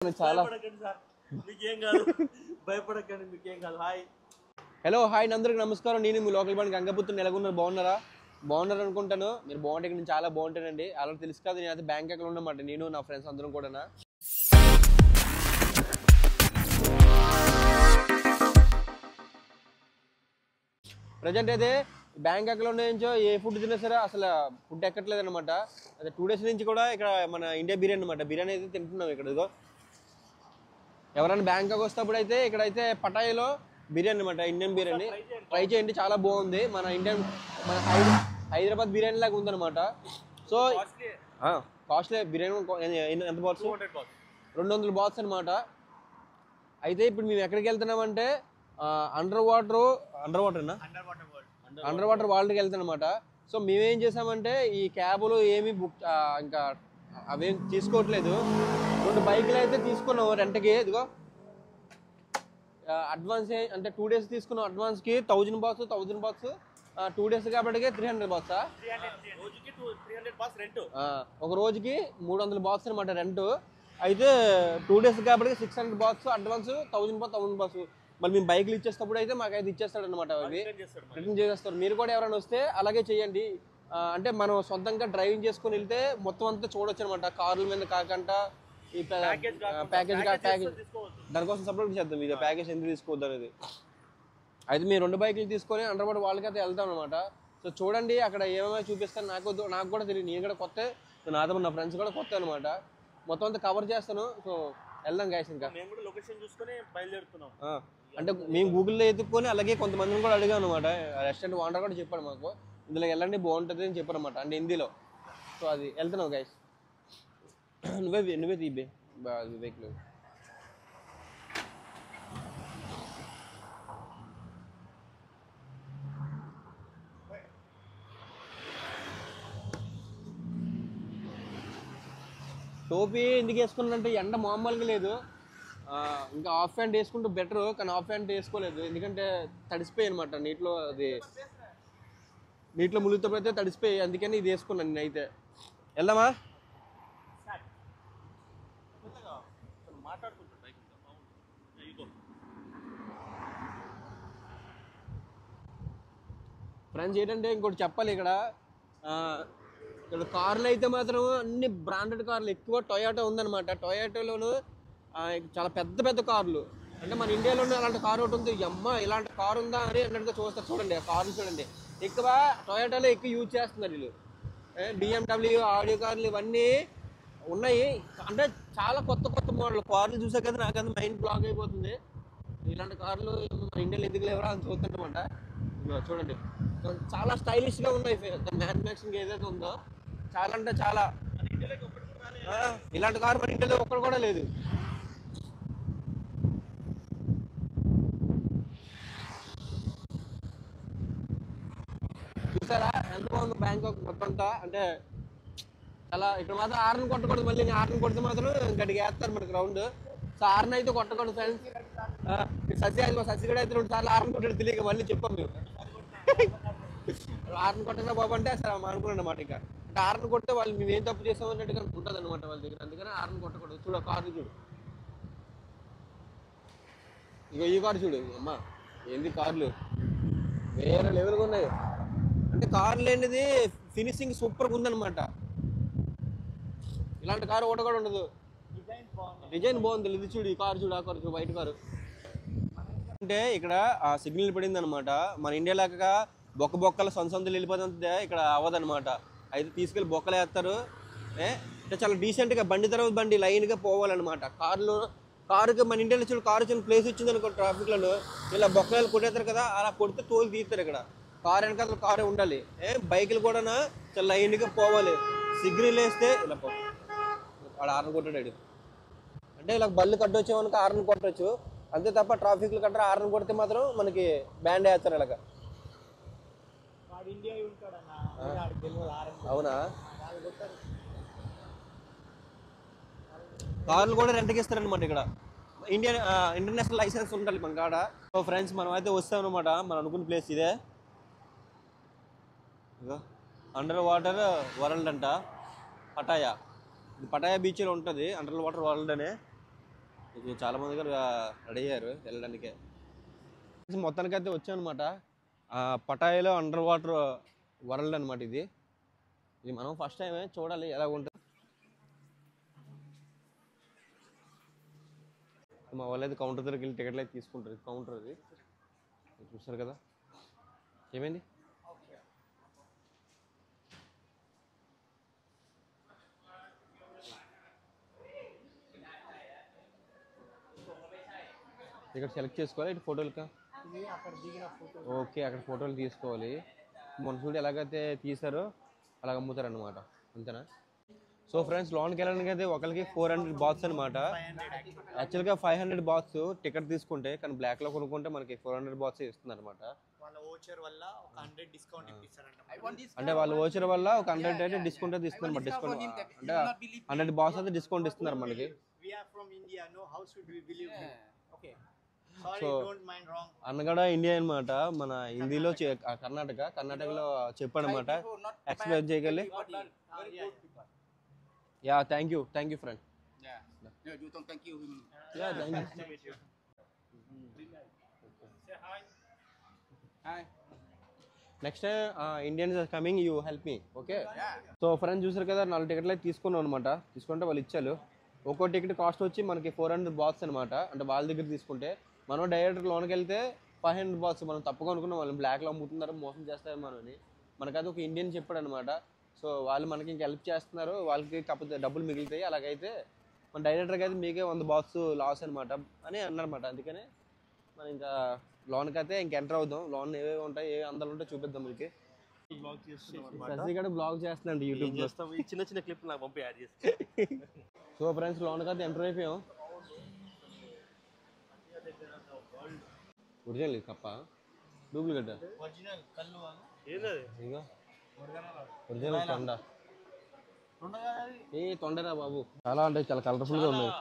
చాలా hello hi అందరికి నమస్కారం. నేను మీ లోకల్ బండి గంగపుత్రుని ఎలాగున్నారు, బాగున్నారు అనుకుంటాను. మీరు బాగుంటే ఇక్కడ నేను చాలా బాగుంటానండి. అలా తెలుసు కదా, నేను అయితే బ్యాంక్ అకౌంట్ ఉన్నమాట, నేను నా ఫ్రెండ్స్ అందరం కూడా. ప్రజెంట్ అయితే బ్యాంక్ అకౌంట్ నుంచో ఏ ఫుడ్ తిన్నా సరే అసలు ఫుడ్ ఎక్కట్లేదు అనమాట. అదే 2 days నుంచి కూడా ఇక్కడ మన ఇండియా బిర్యానీ అనమాట, బిర్యానీ అయితే తింటున్నాం ఇక్కడ. ఇదిగో ఎవరైనా బ్యాంకాక్ వస్తేప్పుడు అయితే ఇక్కడైతే పటాయిలో బిర్యానీ అనమాట, ఇండియన్ బిర్యానీ ట్రై చేయండి, చాలా బాగుంది. మన హైదరాబాద్ బిర్యానీ లాగా ఉందన్నమాట. సో కాస్ట్లీ బిర్యానీ ఎంత బాక్స్? 200 బాక్స్ అనమాట. అయితే ఇప్పుడు మేము ఎక్కడికి వెళ్తున్నామంటే అండర్ వాటర్ వరల్డ్కి వెళ్తాం అనమాట. సో మేమేం చేసామంటే ఈ క్యాబులు ఏమి బుక్ ఇంకా అవేం తీసుకోవట్లేదు. 2 బైకులు అయితే తీసుకున్నాం రెంట్కి. ఇదిగో అడ్వాన్స్ అంటే 2 days తీసుకున్నాం. అడ్వాన్స్కి 1000 బాక్స్ 2 days కాబట్టి 300 బాక్సా, ఒక రోజుకి 300 బాక్స్ అనమాట రెంట్. అయితే 2 days కాబట్టి 600 బాక్స్ అడ్వాన్స్, 1000 బాక్స్. మళ్ళీ మేము బైక్లు ఇచ్చేటప్పుడు అయితే మాకైతే ఇచ్చేస్తాడు అనమాట, అవి రిటర్న్ చేసేస్తారు. మీరు కూడా ఎవరైనా వస్తే అలాగే చేయండి. అంటే మనం సొంతంగా డ్రైవింగ్ చేసుకుని వెళ్తే మొత్తం అంతా చూడొచ్చు అనమాట, కార్ల మీద కాకుండా. ఈ ప్యాకేజ్ దానికోసం సపరేట్ చేద్దాం, ఇది ప్యాకేజ్ ఎందుకు తీసుకోవద్దు అనేది. అయితే మేము 2 బైకులు తీసుకొని అండర్ వాటర్ వాళ్ళకి అయితే వెళ్తాం అనమాట. సో చూడండి అక్కడ ఏమేమో చూపిస్తాను. నాకు కూడా తెలియదు, నేను కూడా కొత్త, నాతో నా ఫ్రెండ్స్ కూడా కొత్త అనమాట. మొత్తం అంతా కవర్ చేస్తాను. సో వెళ్దాం గైస్. ఇంకా మేము కూడా లొకేషన్ చూసుకొని బయలుదేరుతున్నాం. అంటే మేము గూగుల్లో ఎత్తుక్కొని అలాగే కొంతమందిని కూడా అడిగాం అనమాట. రెస్టారెంట్ ఓనర్ కూడా చెప్పాడు మాకు, ఇందులో వెళ్ళండి బాగుంటుంది అని చెప్పారు అనమాట, అంటే హిందీలో. సో అది వెళ్తున్నావు గైస్. నువ్వే తీబే వివేక్లో. టోపీ ఎందుకు వేసుకున్నానంటే ఎండ మామూలుగా లేదు. ఇంకా హాఫ్ ప్యాంట్ వేసుకుంటూ బెటర్, కానీ హాఫ్ ప్యాంట్ వేసుకోలేదు ఎందుకంటే తడిసిపోయాయి అనమాట నీటిలో. నీటిలో ములుగుతూ తడిసిపోయి, అందుకని ఇది వేసుకున్నాను నేనైతే. వెళ్దామా? ఫ్రెండ్స్ ఏంటంటే ఇంకోటి చెప్పాలి, ఇక్కడ కార్లు అయితే మాత్రం అన్ని బ్రాండెడ్ కార్లు ఎక్కువ. టొయాటో ఉందన్నమాట. టొయాటోలోను చాలా పెద్ద కార్లు. అంటే మన ఇండియాలోనే అలాంటి కారు ఒకటి ఉంది. అమ్మ ఇలాంటి కారు ఉందా అని అన్నట్టుగా చూస్తారు. చూడండి ఆ కార్లు చూడండి, ఎక్కువ టొయాటోలో ఎక్కువ యూజ్ చేస్తున్నారు వీళ్ళు. బిఎండబ్ల్యూ, ఆడియో కార్లు ఇవన్నీ ఉన్నాయి. అంటే చాలా కొత్త మోడల్ కార్లు చూసా కదా, నాకంతా మైండ్ బ్లాక్ అయిపోతుంది. ఇలాంటి కార్లు మన ఇండియాలో ఎందుకు లేవరా అని చూస్తుంటామంట. చూడండి చాలా స్టైలిష్గా ఉన్నాయి. మ్యానుఫ్యాక్చరింగ్ ఏదైతే ఉందో చాలా అంటే చాలా. ఇలాంటి కారు మన ఇండియాలో ఒక్కడు కూడా లేదు. చూసారా ఎంత బాగుంది బ్యాంకాక్ మొత్తం అంతా. అంటే చాలా ఇక్కడ మాత్రం ఆర్ని కొట్టకూడదు, మళ్ళీ ఆర్ని కొడితే మాత్రం గట్టిగా వేస్తారు మనకి రౌండ్. సో ఆర్ని అయితే కొట్టకూడదు ఫ్రెండ్స్. ససి కూడా అయితే 2 సార్లు ఆర్ని కొట్టాడు తెలియక మళ్ళీ చెప్పాం మేము. ఆర్ని కొట్టగా బాబు అంటే అసలు అనుకున్నాను అనమాట. ఇంకా అంటే ఆర్ని కొడితే వాళ్ళు మేము ఏం తప్పు చేసాం అన్నట్టుగా ఉంటుంది అనమాట వాళ్ళ దగ్గర, అందుకని ఆర్ని కొట్టకూడదు. చూడు కార్లు చూడు, ఇక ఈ కారు చూడు. అమ్మా ఏంది కార్లు వేరే లెవెల్గా ఉన్నాయి. అంటే కార్లు అనేది ఫినిషింగ్ సూపర్గా ఉందన్నమాట. ఇలాంటి కారు ఒకటి కూడా ఉండదు. డిజైన్ బాగుంది. ఇది చూడు, ఈ కారు చూడు, ఆ కారు చూడు, వైట్ కారు. అంటే ఇక్కడ ఆ సిగ్నల్ పడింది అనమాట. మన ఇండియా లాగా బొక్కలు సొంతలు వెళ్ళిపోతుంటే ఇక్కడ అవ్వదనమాట. అయితే తీసుకెళ్ళి బొక్కలు వేస్తారు. అంటే చాలా డీసెంట్గా బండి తర్వాత బండి లైన్గా పోవాలన్నమాట. కారుకి మన ఇండియాలో చూడు, కారు చిన్న ప్లేస్ ఇచ్చింది అనుకో ట్రాఫిక్లలో, ఇలా బొక్కలు కొట్టేస్తారు కదా, అలా కొడితే తోలు తీస్తారు. ఇక్కడ కారు వెనకాల కారే ఉండాలి. బైకులు కూడా చాలా లైన్గా పోవాలి. సిగ్నల్ వేస్తే ఇలా వాడు ఆర్ని కొట్టాడు. అంటే ఇలా బళ్ళు కట్టొచ్చేమనుకో ఆర్ని కొట్టచ్చు, అంతే తప్ప ట్రాఫిక్లు కట్టారు ఆర్ని కొడితే మాత్రం మనకి బ్యాండ్ వేస్తారు ఇలాగ. అవునా? కార్లు కూడా రెంట్కి ఇస్తారనమాట ఇక్కడ. ఇంటర్నేషనల్ లైసెన్స్ ఉండాలి మన కాడ. సో ఫ్రెండ్స్ మనం అయితే వస్తాం అనమాట. మనం అనుకున్న ప్లేస్ ఇదే, అండర్ వాటర్ వరల్డ్ అంట, పటాయా. పటాయా బీచ్లో ఉంటుంది అండర్ వాటర్ వరల్డ్ అనే. ఇది చాలా మంది కూడా రెడీ అయ్యారు వెళ్ళడానికే. మొత్తానికి అయితే వచ్చామన్నమాట. పటాయాలో అండర్ వాటర్ వరల్డ్ అనమాట ఇది. ఇది మనం ఫస్ట్ టైమే చూడాలి ఎలా ఉంటుంది. మా వాళ్ళు అయితే కౌంటర్ దగ్గరికి వెళ్ళి టికెట్లు అయితే తీసుకుంటారు. కౌంటర్ అది చూస్తారు కదా. ఏమైంది? ఇక్కడ సెలెక్ట్ చేసుకోవాలి ఇటు ఫోటోలుగా. ఓకే, అక్కడ ఫోటోలు తీసుకోవాలి. మొన్న చూడు ఎలాగైతే తీసారో అలాగ అమ్ముతారనమాట. అంతేనా? సో ఫ్రెండ్స్, లోన్కి వెళ్ళడానికి అయితే ఒకరికి 400 బాక్స్ అనమాట. యాక్చువల్గా 500 బాక్స్ టికెట్ తీసుకుంటే, కానీ బ్లాక్లో కొనుక్కుంటే మనకి 400 బాక్స్ ఇస్తుంది అనమాట. అంటే వాళ్ళ ఓచర్ వల్ల ఒక 100 అయితే డిస్కౌంట్ అయితే ఇస్తుంది అనమాట. డిస్కౌంట్ అంటే 100 బాక్స్ అయితే డిస్కౌంట్ ఇస్తున్నారు మనకి. సో అన్న కూడా ఇండియా అనమాట. మన హిందీలో కర్ణాటకలో చెప్పాడనమాట. ఎక్స్ప్లెయిన్ చేయగలి. Yeah, thank you friend. Next Indians are coming, you help me. Okay. So friends చూసారు కదా, 4 టికెట్లు అయితే తీసుకున్నాం అనమాట. తీసుకుంటే వాళ్ళు ఇచ్చారు. ఒక్కో టికెట్ కాస్ట్ వచ్చి మనకి 400 బాక్స్ అనమాట. అంటే వాళ్ళ దగ్గర తీసుకుంటే, మనం డైరెక్ట్ లోన్కి వెళ్తే 500 బాక్స్. మనం తప్పుగా అనుకున్నాం వాళ్ళు బ్లాక్లో అమ్ముతున్నారు, మోసం చేస్తారు మనని. మనకైతే ఒక ఇండియన్ చెప్పాడు అనమాట. సో వాళ్ళు మనకి ఇంకా హెల్ప్ చేస్తున్నారు. వాళ్ళకి కాకపోతే డబ్బులు మిగులుతాయి. అలాగైతే మన డైరెక్టర్కి అయితే మీకే 100 బాక్స్ లాస్ అనమాట అని అన్నారన్నమాట. అందుకనే మనం ఇంకా లోన్కి అయితే ఇంక ఎంటర్ అవుదాం. లోన్ ఏవేవి ఉంటాయి, ఏ అందాలు ఉంటాయి చూపిద్దాం మీకు. శశి కూడా బ్లాగ్ చేస్తున్నాడు యూట్యూబ్ లో. చిన్న చిన్న క్లిప్ నాకు పంపి యాడ్ చేసి. సో ఫ్రెండ్స్, లోన్కి అయితే ఎంటర్ అయిపోయాం. ఒరిజినల్ కప్ప, డూప్లికేట్ ఒరిజినల్ తొండ. ఏ తొండరా బాబు, చాలా అంటే చాలా కలర్ఫుల్ గా ఉన్నాయి.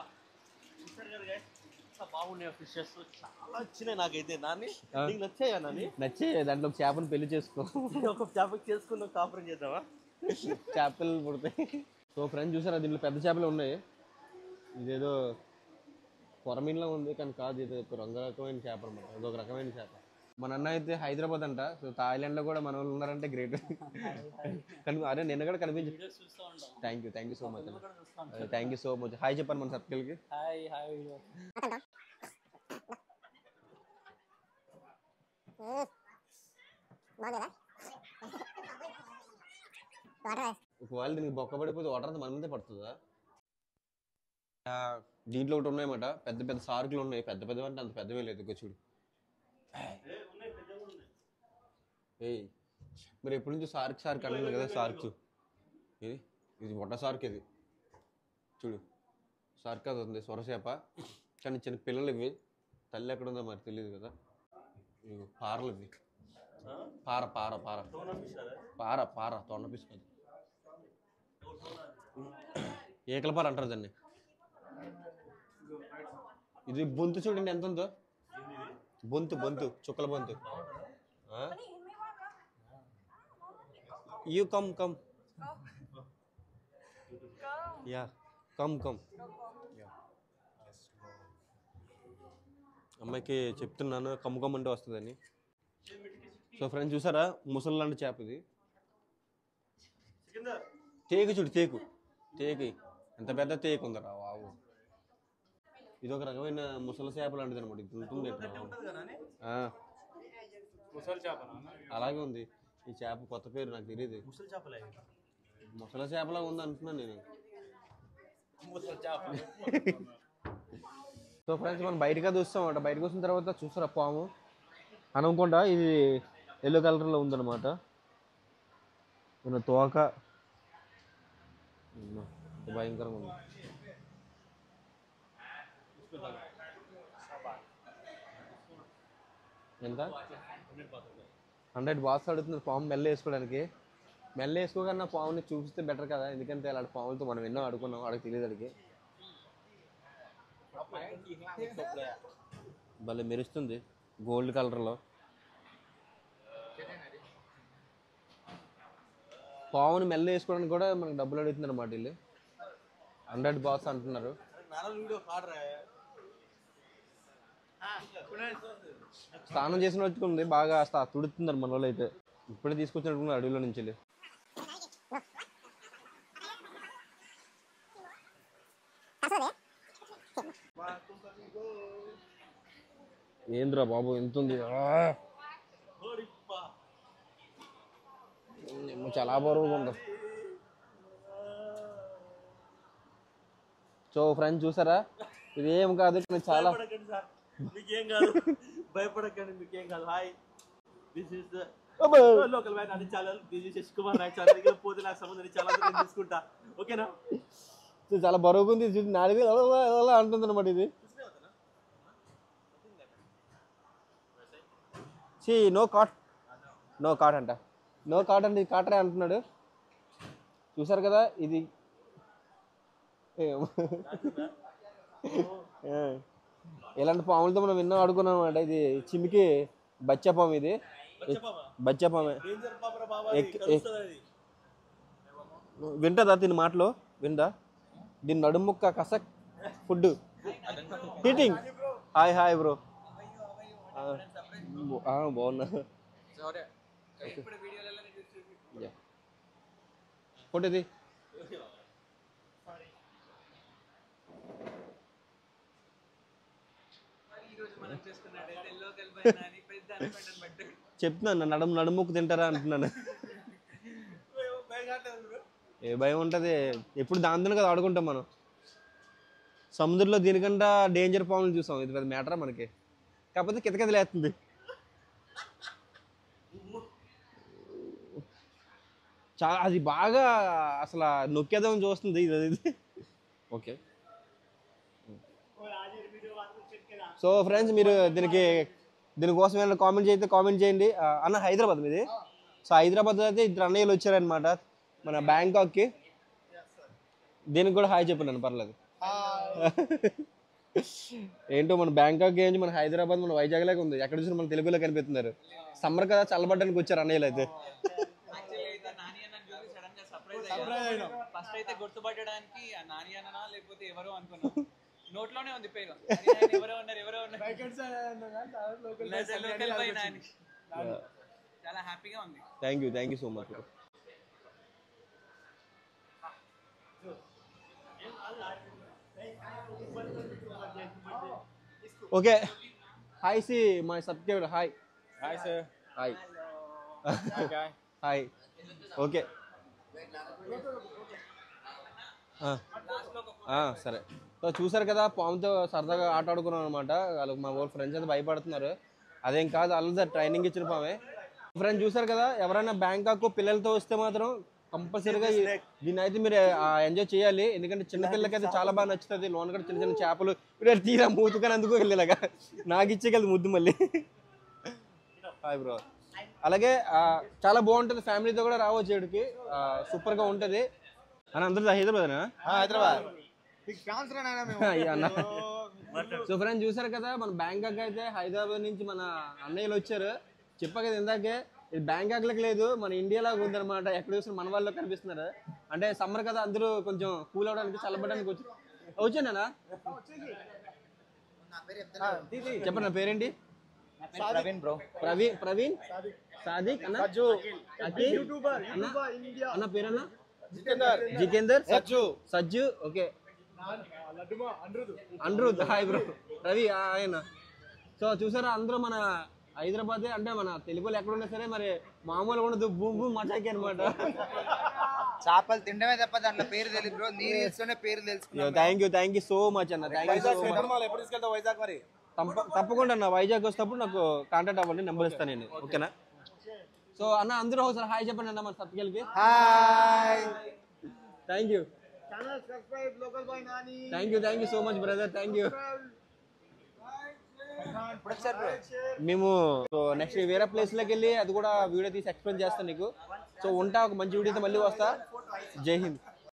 బాగున్నాయి ఫిషెస్, చాలా వచ్చినాయి నాకైతే. నాని నీకు నచ్చాయా? నాని నచ్చే దాంట్లో ఒక చేపను పెళ్లి చేసుకో. ఒక చేపకి చేసుకుని కాపురం చేద్దామా? చేపలు పుడతాయి. సో ఫ్రెండ్స్ చూసారా, దీంట్లో పెద్ద చేపలు ఉన్నాయి. ఇదేదో కొరమీన్లా ఉంది, కానీ కాదు. ఇది ఒక రకమైన చేప అనమాట. ఇదొక రకమైన చేప. మన అన్న అయితే హైదరాబాద్ అంట. సో థాయిలాండ్ లో కూడా మన వాళ్ళు ఉన్నారంటే గ్రేట్. అదే నిన్న కూడా కనిపించి. థ్యాంక్ యూ సో మచ్ అన్న. Thank you so much. Hi చెప్పాను మన సర్కిల్కి. ఒకవేళ దీనికి బొక్క పడిపోతే వాటర్ అంతా మన మీదే పడుతుందా? దీంట్లో ఒకటి ఉన్నాయన్నమాట. పెద్ద పెద్ద సార్కులు ఉన్నాయి. పెద్ద పెద్ద అంటే అంత పెద్దవే లేదు. చూడు, ఏయ్ మీరు ఎప్పటి నుంచి సార్క్ అంటున్నారు కదా. సార్క్స్ ఇది మొట్ట సార్క్. ఇది చూడు, సార్క్ అది ఉంది, సొరచేప. కానీ చిన్న పిల్లలు ఇవి. తల్లి ఎక్కడ ఉందో మరి తెలియదు కదా. ఇవి పారలు. ఇవి పార పార పార పార పార తొండ పీసుకోదు. ఏకల పార అంటారు దాన్ని. ఇది బొంతు చూడండి ఎంత ఉందో. బొంతు చుక్కల Bonthu. You come yeah come అమ్మాయికి చెప్తున్నాను కమ్ అంటే వస్తుందని. సో ఫ్రెండ్స్ చూసారా, ముసలి లాంటి చేప ఇది. తేకు చూడు, తేకు ఎంత పెద్ద తేకు ఉందరా వావు. ఇది ఒక రకమైన ముసలి చేప లాంటిది అనమాట. ఇది ఉంటుంది అలాగే ఉంది. ఈ చేప కొత్త పేరు నాకు తెలియదు. ముసలి చేపలా ఉంది అంటున్నాను నేను. సో ఫ్రెండ్స్, మనం బయటగా చూస్తాం అన్నమాట. బయటకు వచ్చిన తర్వాత చూస్తారా పాము అనుకుంటా. ఇది ఎల్లో కలర్లో ఉందన్నమాట. మన తోక భయంకరంగా ఉంది. ఎంత? 100 బాక్స్ అడుగుతుంది పాము మెల్ల వేసుకోవడానికి. మెల్ల వేసుకోకన్నా పాముని చూపిస్తే బెటర్ కదా. ఎందుకంటే అలాంటి పాములతో మనం ఎన్నో ఆడుకున్నాం. అడిగి తెలియదు. అడిగి భలే మెరుస్తుంది గోల్డ్ కలర్లో. పావుని మెల్ల వేసుకోవడానికి కూడా మనకు డబ్బులు అడుగుతుంది అనమాట. వీళ్ళు 100 బాక్స్ అంటున్నారు. స్నానం చేసిన వచ్చుకుంది బాగా తుడుతున్నారు మన వాళ్ళు అయితే. ఇప్పుడే తీసుకొచ్చినట్టుకున్నారు అడవిలో నుంచి వెళ్ళి. ఏంద్రా బాబు ఎంత ఉంది, చాలా బరువుగా ఉంది. సో ఫ్రెండ్స్ చూసారా, ఇది ఏం కాదు చాలా. మీకేం కాదు, భయపడకండి, మీకేం కాదు. Hi, this is the local man అని channel. This is Shashi Kumar Nayak channel. ఇక్కడ పోతే నాకు సంబంధించి చాలా తీసుకుంటా, ఓకేనా? చాలా బరువుగా ఉంది, నాలుగు అలా అంటుంది అనమాట ఇది. నో కాట్ అంట, నో కాట్ అంటే కాటరే అంటున్నాడు. చూసారు కదా ఇది. ఇలాంటి పాములతో మనం ఎన్నో ఆడుకున్నాం అనమాట. ఇది చిమికి బచ్చా పాము, ఇది బచ్చా పామే. వింటదా దీని మాటలో, విందా? దీని నడుము ముక్క కసక్ ఫుడ్ హీటింగ్. హాయ్ బ్రో, బాగున్నా. ఫోటోది చెప్తున్నాను, నడుముకు తింటారా అంటున్నాను. ఏ భయం ఉంటది, ఎప్పుడు దాంతో కదా ఆడుకుంటాం మనం. సముద్రంలో దీనికంటే డేంజర్ పాములు చూసాం, ఇది పెద్ద మ్యాటరా మనకి. కాకపోతే కితకితలేస్తుంది. చాలా అది బాగా అసలు నొక్కేదామని చూస్తుంది ఇది. ఓకే, సో ఫ్రెండ్స్ మీరు దీనికోసం ఏమైనా కామెంట్ చేయండి. అన్న హైదరాబాద్ మీది. సో హైదరాబాద్ అయితే ఇద్దరు అన్నయ్యలు వచ్చారనమాట మన బ్యాంకాక్కి. దీనికి కూడా హాయ్ చెప్పండి, పర్లేదు. ఏంటో మన బ్యాంకాక్ ఏంటి, మన హైదరాబాద్, మన వైజాగ్ లాగా ఉంది. ఎక్కడ చూసినా మన తెలుగులో కనిపిస్తున్నారు. సమ్మర్ కదా, చల్లబడ్డానికి వచ్చారు అన్నయ్యలు అయితే. ఫస్ట్ అయితే గుర్తుపట్టడానికి నాని అన్ననా లేకపోతే ఎవరో అనుకున్నాం. నోట్లోనే ఉంది పేరు. ఎవరో ఉన్నారు. చాలా హ్యాపీగా ఉంది. Thank you so much. Okay, hi see my subscriber. Hi sir. Hi. Okay సరే. సో చూసారు కదా, పాముతో సరదాగా ఆట ఆడుకున్నాం అనమాట. వాళ్ళకి మా ఊరు ఫ్రెండ్స్ అయితే భయపడుతున్నారు. అదేం కాదు, వాళ్ళ ట్రైనింగ్ ఇచ్చిన పామే. ఫ్రెండ్స్ చూసారు కదా, ఎవరైనా బ్యాంకాక్ పిల్లలతో వస్తే మాత్రం కంపల్సరీగా దీన్ని అయితే మీరు ఎంజాయ్ చేయాలి. ఎందుకంటే చిన్నపిల్లలకైతే చాలా బాగా నచ్చుతుంది. లోన్ కూడా చిన్న చేపలు తీరా మూతుకొని అందుకు వెళ్ళేలాగా నాకు ఇచ్చేకెళ్ళి ముద్దు మళ్ళీ. Hi bro. అలాగే చాలా బాగుంటుంది, ఫ్యామిలీతో కూడా రావచ్చు ఇక్కడికి, సూపర్గా ఉంటుంది. అని అందరూ హైదరాబాద్. సో ఫ్రెండ్స్ చూసారు కదా, మన బ్యాంకాక్ అయితే హైదరాబాద్ నుంచి మన అన్నయ్యలు వచ్చారు. చెప్పా కదా ఇందాకే, ఇది బ్యాంకాక్లకు లేదు, మన ఇండియాలాగా ఉందన్నమాట. ఎక్కడ చూసిన మన వాళ్ళు కనిపిస్తున్నారు. అంటే సమ్మర్ కదా, అందరూ కొంచెం కూల్ అవడానికి, చల్లబడడానికి వచ్చానా. చెప్పండి, నా పేరేంటి? ప్రవీణ్ సాదిక్ అన్న. అన్న పేరన్నా? Jitender, Sajju. Okay, Anirudh. Hi bro. Ravi ఆయన. సో చూసారా, అందరూ మన హైదరాబాద్ అంటే మన తెలుగులో ఎక్కడున్నా సరే మరి మామూలుగా ఉండదు, భూమి మజాకి అనమాట. చేపలు తినడమే తప్ప దాంట్లో పేరు తెలియదు బ్రో. నీరు ఇస్తూనే పేరు తెలుసు. థ్యాంక్ యూ సో మచ్ అన్న. తప్పకుండా అన్న, వైజాగ్ వస్తేప్పుడు నాకు కాంటాక్ట్ అవ్వండి, నెంబర్ ఇస్తాను నేను. ఓకేనా? సో అన్న అందరూ ఒకసారి హాయ్ చెప్పండి అన్న మన సబ్స్క్రైబ్కి. Thank you so much brother. Thank you. మేము నెక్స్ట్ వేరే ప్లేస్లోకి వెళ్ళి అది కూడా వీడియో తీసి ఎక్స్ప్లెయిన్ చేస్తాను నీకు. సో ఉంటా, ఒక మంచి వీడియోతో మళ్ళీ వస్తా. జై హింద్.